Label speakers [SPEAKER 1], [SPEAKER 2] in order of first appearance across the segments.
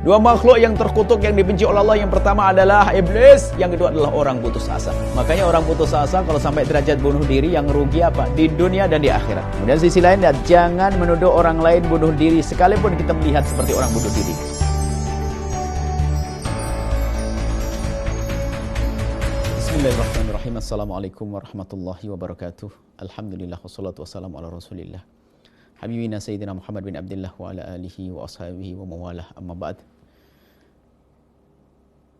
[SPEAKER 1] Dua makhluk yang terkutuk yang dibenci oleh Allah, yang pertama adalah iblis, yang kedua adalah orang putus asa. Makanya orang putus asa kalau sampai derajat bunuh diri, yang rugi apa? Di dunia dan di akhirat. Kemudian sisi lain, jangan menuduh orang lain bunuh diri sekalipun kita melihat seperti orang bunuh diri. Bismillahirrahmanirrahim. Assalamualaikum warahmatullahi wabarakatuh. Alhamdulillah wassalatu wassalamu ala Rasulillah. Habibina Sayyidina Muhammad bin Abdullah wa ala alihi wa ashabihi wa mawalah, amma ba'd.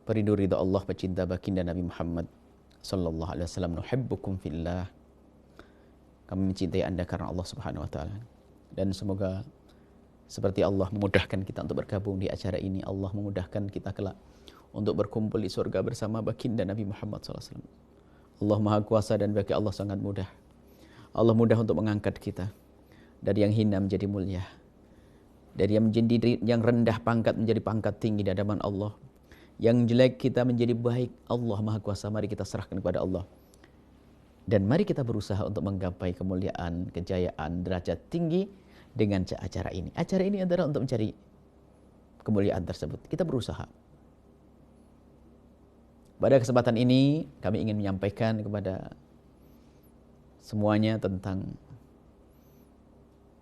[SPEAKER 1] Perindu ridha Allah, pecinta baginda Nabi Muhammad sallallahu alaihi wasallam, nuhibbukum fillah. Kami mencintai Anda karena Allah Subhanahu wa taala. Dan semoga seperti Allah memudahkan kita untuk bergabung di acara ini, Allah memudahkan kita kelak untuk berkumpul di surga bersama baginda Nabi Muhammad sallallahu alaihi wasallam. Allah Maha Kuasa dan bagi Allah sangat mudah. Allah mudah untuk mengangkat kita dari yang hina menjadi mulia, dari yang rendah pangkat menjadi pangkat tinggi di hadapan Allah. Yang jelek kita menjadi baik. Allah Maha Kuasa, mari kita serahkan kepada Allah. Dan mari kita berusaha untuk menggapai kemuliaan, kejayaan, derajat tinggi dengan acara ini. Acara ini adalah untuk mencari kemuliaan tersebut. Kita berusaha. Pada kesempatan ini kami ingin menyampaikan kepada semuanya tentang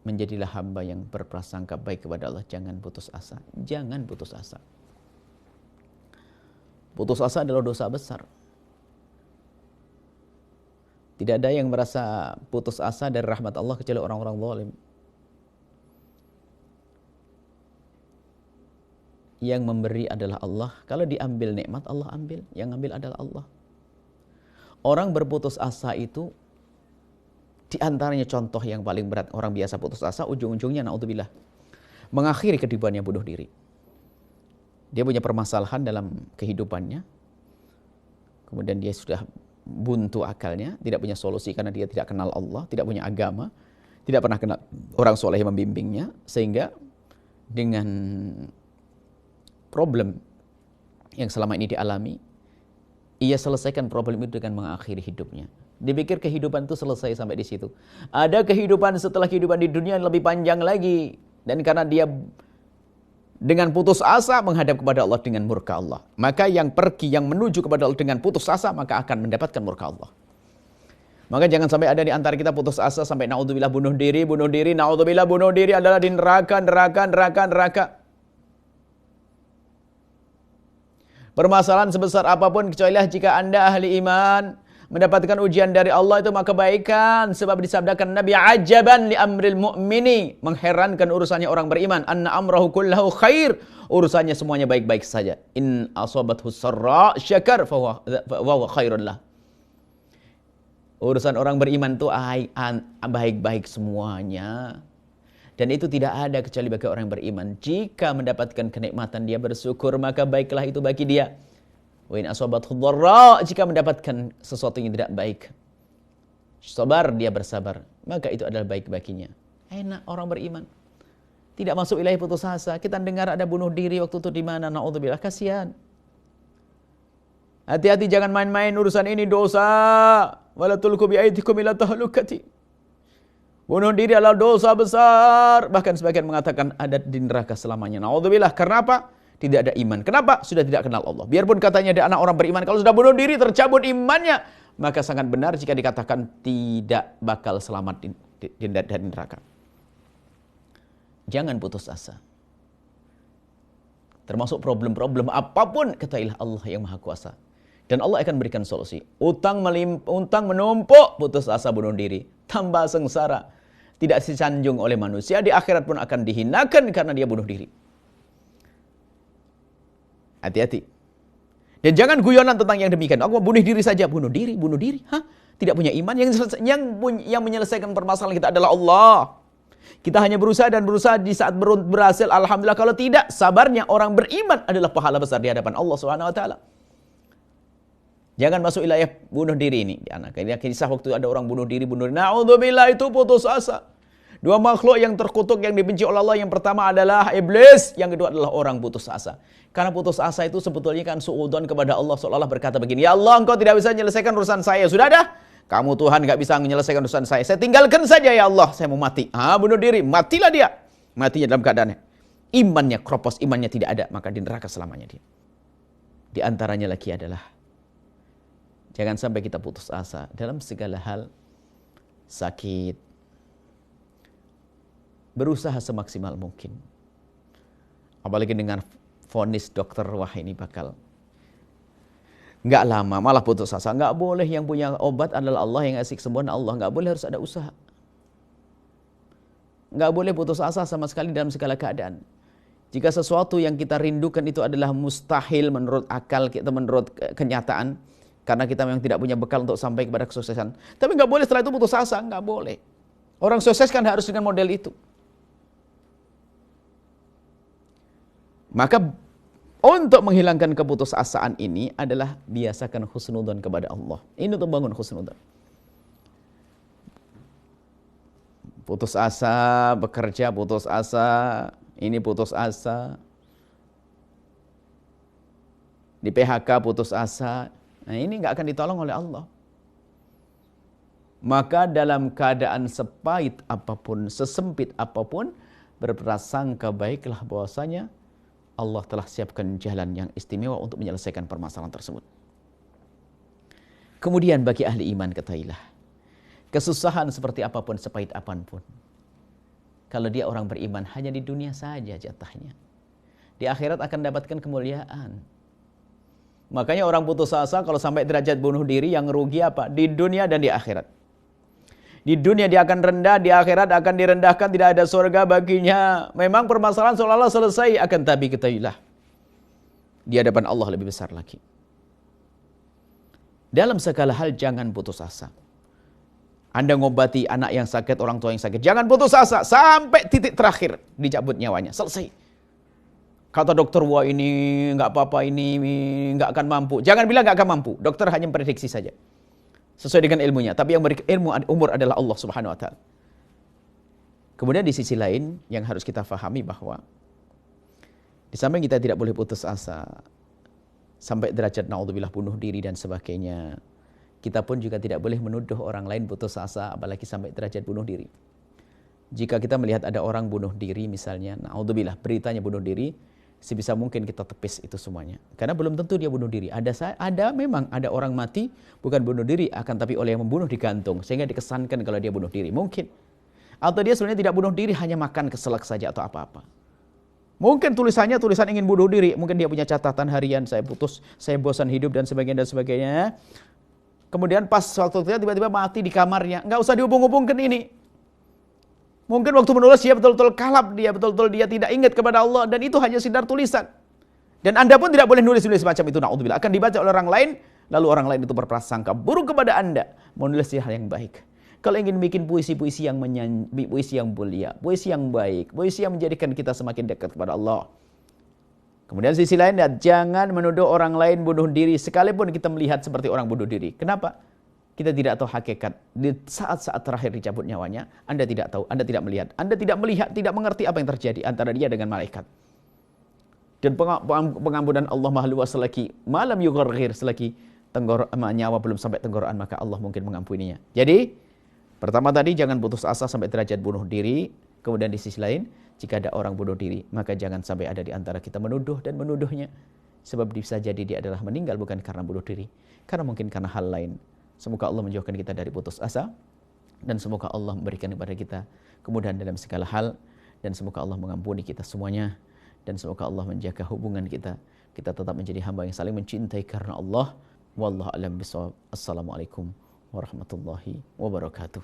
[SPEAKER 1] menjadilah hamba yang berprasangka baik kepada Allah. Jangan putus asa. Jangan putus asa. Putus asa adalah dosa besar. Tidak ada yang merasa putus asa dari rahmat Allah kecuali orang-orang zalim. Yang memberi adalah Allah. Kalau diambil nikmat, Allah ambil. Yang ambil adalah Allah. Orang berputus asa itu, di antaranya contoh yang paling berat, orang biasa putus asa, ujung-ujungnya naudzubillah mengakhiri kehidupannya bunuh diri. Dia punya permasalahan dalam kehidupannya, kemudian dia sudah buntu akalnya, tidak punya solusi karena dia tidak kenal Allah, tidak punya agama, tidak pernah kenal orang soleh yang membimbingnya, sehingga dengan problem yang selama ini dialami, ia selesaikan problem itu dengan mengakhiri hidupnya. Dipikir kehidupan itu selesai sampai di situ. Ada kehidupan setelah kehidupan di dunia yang lebih panjang lagi. Dan karena dia dengan putus asa menghadap kepada Allah dengan murka Allah, maka yang pergi, yang menuju kepada Allah dengan putus asa, maka akan mendapatkan murka Allah. Maka jangan sampai ada di antara kita putus asa sampai naudzubillah bunuh diri, naudzubillah bunuh diri adalah di neraka. Permasalahan sebesar apapun, kecuali jika Anda ahli iman, mendapatkan ujian dari Allah itu maka kebaikan. Sebab disabdakan Nabi, ajaban li amril mu'mini, mengherankan urusannya orang beriman, anna amrahu kullahu khair, urusannya semuanya baik-baik saja. In asabathu sarra syakar fa huwa khairun lah. Urusan orang beriman itu baik-baik semuanya. Dan itu tidak ada kecuali bagi orang yang beriman. Jika mendapatkan kenikmatan dia bersyukur, maka baiklah itu bagi dia. Wa in asabathu dharra, jika mendapatkan sesuatu yang tidak baik, sabar, dia bersabar, maka itu adalah baik baginya. Enak orang beriman. Tidak masuk wilayah putus asa. Kita dengar ada bunuh diri waktu itu di mana, naudzubillah, kasihan. Hati-hati, jangan main-main urusan ini, dosa. Wala tulqu bi aydikum ila tahlukati. Bunuh diri adalah dosa besar. Bahkan sebagian mengatakan ada di neraka selamanya. Naudzubillah. Karena apa? Tidak ada iman. Kenapa? Sudah tidak kenal Allah. Biarpun katanya ada anak orang beriman, kalau sudah bunuh diri tercabut imannya, maka sangat benar jika dikatakan tidak bakal selamat dari neraka. Jangan putus asa. Termasuk problem-problem apapun, ketahuilah Allah yang Maha Kuasa. Dan Allah akan berikan solusi. Utang menumpuk, putus asa bunuh diri, tambah sengsara. Tidak disanjung oleh manusia, di akhirat pun akan dihinakan karena dia bunuh diri. Hati-hati. Dan jangan guyonan tentang yang demikian. Aku mau bunuh diri saja. Bunuh diri. Hah? Tidak punya iman. Yang menyelesaikan permasalahan kita adalah Allah. Kita hanya berusaha di saat berhasil, alhamdulillah. Kalau tidak, sabarnya orang beriman adalah pahala besar di hadapan Allah Subhanahu wa taala. Jangan masuk wilayah bunuh diri ini. Kisah waktu ada orang bunuh diri. Naudzubillah, itu putus asa. Dua makhluk yang terkutuk yang dibenci oleh Allah, yang pertama adalah iblis, yang kedua adalah orang putus asa. Karena putus asa itu sebetulnya kan suudzon kepada Allah, seolah-olah berkata begini, ya Allah, engkau tidak bisa menyelesaikan urusan saya, sudah dah, kamu Tuhan gak bisa menyelesaikan urusan saya tinggalkan saja ya Allah, saya mau mati. Bunuh diri, matilah dia. Matinya dalam keadaannya imannya kropos, imannya tidak ada, maka di neraka selamanya dia. Di antaranya lagi adalah jangan sampai kita putus asa dalam segala hal. Sakit, berusaha semaksimal mungkin. Apalagi dengan vonis dokter, wah ini bakal nggak lama malah putus asa. Nggak boleh, yang punya obat adalah Allah, yang ngasih kesembuhan Allah. Nggak boleh, harus ada usaha. Nggak boleh putus asa sama sekali dalam segala keadaan. Jika sesuatu yang kita rindukan itu adalah mustahil menurut akal kita, menurut kenyataan, karena kita memang tidak punya bekal untuk sampai kepada kesuksesan. Tapi nggak boleh setelah itu putus asa, nggak boleh. Orang sukses kan harus dengan model itu. Maka untuk menghilangkan keputusasaan ini adalah biasakan husnudzon kepada Allah. Ini untuk bangun husnudzon. Putus asa, bekerja putus asa, ini putus asa. Di PHK putus asa. Nah ini nggak akan ditolong oleh Allah. Maka dalam keadaan sepahit apapun, sesempit apapun, berprasangka baiklah bahwasanya Allah telah siapkan jalan yang istimewa untuk menyelesaikan permasalahan tersebut. Kemudian bagi ahli iman ketahuilah, kesusahan seperti apapun, sepahit apapun, kalau dia orang beriman hanya di dunia saja jatahnya. Di akhirat akan dapatkan kemuliaan. Makanya orang putus asa kalau sampai derajat bunuh diri, yang rugi apa? Di dunia dan di akhirat. Di dunia dia akan rendah, di akhirat akan direndahkan, tidak ada surga baginya. Memang permasalahan seolah-olah selesai, akan tapi ketahuilah, di hadapan Allah lebih besar lagi. Dalam segala hal jangan putus asa. Anda ngobati anak yang sakit, orang tua yang sakit, jangan putus asa sampai titik terakhir dicabut nyawanya, selesai. Kata dokter, wah ini nggak apa-apa, ini nggak akan mampu. Jangan bilang nggak akan mampu. Dokter hanya memprediksi saja sesuai dengan ilmunya. Tapi yang beri ilmu umur adalah Allah Subhanahu Wa Taala. Kemudian di sisi lain yang harus kita fahami bahwa di samping kita tidak boleh putus asa sampai derajat naudzubillah bunuh diri dan sebagainya, kita pun juga tidak boleh menuduh orang lain putus asa, apalagi sampai derajat bunuh diri. Jika kita melihat ada orang bunuh diri misalnya, naudzubillah beritanya bunuh diri, sebisa mungkin kita tepis itu semuanya. Karena belum tentu dia bunuh diri. Memang ada orang mati bukan bunuh diri, akan tapi oleh yang membunuh digantung, sehingga dikesankan kalau dia bunuh diri. Mungkin. Atau dia sebenarnya tidak bunuh diri, hanya makan keselak saja atau apa-apa. Mungkin tulisan ingin bunuh diri. Mungkin dia punya catatan harian, saya putus, saya bosan hidup dan sebagainya. Kemudian pas waktu itu tiba-tiba mati di kamarnya. Nggak usah dihubung-hubungkan ini. Mungkin waktu menulis dia betul-betul kalap, dia betul-betul dia tidak ingat kepada Allah, dan itu hanya sekedar tulisan. Dan Anda pun tidak boleh nulis-nulis macam itu, naudzubillah. Akan dibaca oleh orang lain, lalu orang lain itu berprasangka buruk kepada Anda. Mau nulis hal yang baik. Kalau ingin bikin puisi-puisi yang puisi yang mulia, puisi yang baik, puisi yang menjadikan kita semakin dekat kepada Allah. Kemudian sisi lain, jangan menuduh orang lain bunuh diri, sekalipun kita melihat seperti orang bunuh diri. Kenapa? Kita tidak tahu hakikat. Di saat-saat terakhir dicabut nyawanya, Anda tidak tahu, Anda tidak melihat. Anda tidak melihat, tidak mengerti apa yang terjadi antara dia dengan malaikat. Dan pengampunan Allah Maha Luas selagi malam yugharghir, selagi nyawa belum sampai tenggorokan, maka Allah mungkin mengampuninya. Jadi, pertama tadi jangan putus asa sampai derajat bunuh diri. Kemudian di sisi lain, jika ada orang bunuh diri, maka jangan sampai ada di antara kita menuduh dan menuduhnya. Sebab bisa jadi dia adalah meninggal bukan karena bunuh diri, karena mungkin karena hal lain. Semoga Allah menjauhkan kita dari putus asa, dan semoga Allah memberikan kepada kita kemudahan dalam segala hal, dan semoga Allah mengampuni kita semuanya, dan semoga Allah menjaga hubungan kita tetap menjadi hamba yang saling mencintai karena Allah. Wallahu a'lam bishawab. Assalamualaikum warahmatullahi wabarakatuh.